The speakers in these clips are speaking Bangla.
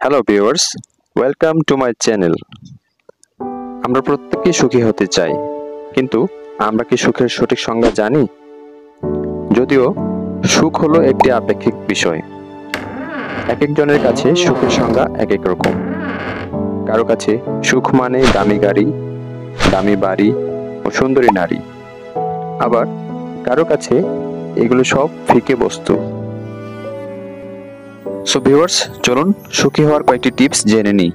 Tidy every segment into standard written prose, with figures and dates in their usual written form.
Hello viewers, welcome to my channel. আমরা প্রত্যেকেই সুখী হতে চাই, কিন্তু আমরা কি সুখের সঠিক সংজ্ঞা জানি? যদিও সুখ হলো একটি আপেক্ষিক বিষয়। এক একজনের কাছে সুখের সংজ্ঞা এক এক রকম। কারো কাছে সুখ মানে দামি গাড়ি, দামি বাড়ি ও সুন্দরী নারী। আবার কারো কাছে এগুলো সব ফিকে বস্তু। সো ভিউয়ার্স, চলুন সুখী হওয়ার কয়েকটি টিপস জেনে নিই।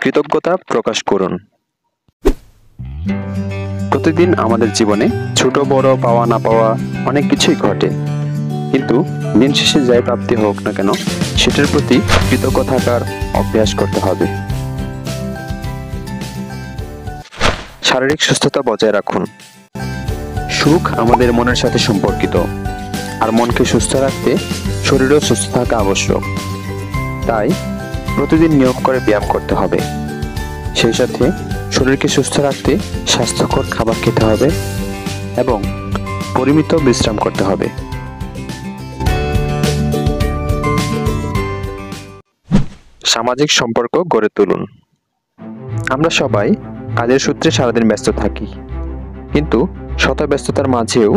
কৃতজ্ঞতা প্রকাশ করুন। প্রতিদিন আমাদের জীবনে ছোট বড় পাওয়া না পাওয়া অনেক কিছুই ঘটে, কিন্তু দিন শেষে যাই প্রাপ্তি হোক না কেন, সেটার প্রতি কৃতজ্ঞ থাকার অভ্যাস করতে হবে। শারীরিক সুস্থতা বজায় রাখুন। সুখ আমাদের মনের সাথে সম্পর্কিত, আর মনকে সুস্থ রাখতে শরীরও সুস্থ থাকা আবশ্যক। তাই প্রতিদিন নিয়ম করে ব্যায়াম করতে হবে। সেই সাথে শরীরকে সুস্থ রাখতে স্বাস্থ্যকর খাবার খেতে হবে এবং পরিমিত বিশ্রাম করতে হবে। সামাজিক সম্পর্ক গড়ে তুলুন। আমরা সবাই কাজের সূত্রে সারাদিন ব্যস্ত থাকি, কিন্তু শত ব্যস্ততার মাঝেও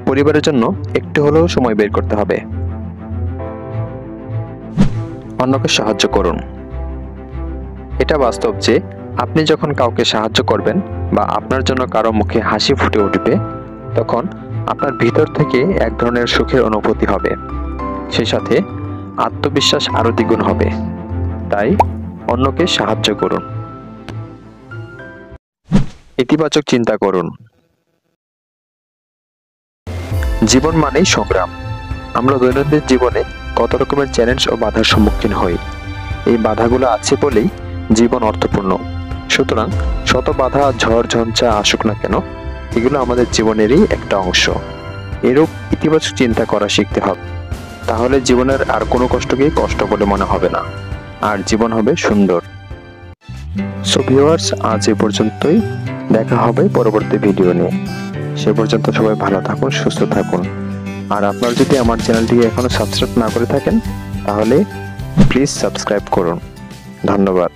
পরিবারের জন্য একটু হলেও সময় বের করতে হবে। অন্যকে সাহায্য করুন। এটা বাস্তব যে আপনি যখন কাউকে সাহায্য করবেন বা আপনার জন্য কারো মুখে হাসি ফুটে উঠবে, তখন আপনার ভিতর থেকে এক ধরনের সুখের অনুভূতি হবে। সেই সাথে আত্মবিশ্বাস আরো দ্বিগুণ হবে। তাই অন্যকে সাহায্য করুন। ইতিবাচক চিন্তা করুন। জীবন মানেই সংগ্রাম। আমরা দৈনন্দিন জীবনে কত রকমের চ্যালেঞ্জ ও বাধার সম্মুখীন হই। এই বাধাগুলো আছে বলেই জীবন অর্থপূর্ণ। সুতরাং শত বাধা ঝড় ঝঞ্ঝা আসুক না কেন, এগুলো আমাদের জীবনেরই একটা অংশ। এরূপ ইতিবাচক চিন্তা করা শিখতে হবে। তাহলে জীবনের আর কোনো কষ্টকেই কষ্ট বলে মনে হবে না, আর জীবন হবে সুন্দর। সো ভিউয়ার্স, আজ এ পর্যন্তই। দেখা হবে পরবর্তী ভিডিও নিয়ে। সে পর্যন্ত সবাই ভালো থাকুন, সুস্থ থাকুন। আর আপনারা যদি আমার চ্যানেলটিকে এখনো সাবস্ক্রাইব না করে থাকেন, তাহলে প্লিজ সাবস্ক্রাইব করুন। ধন্যবাদ।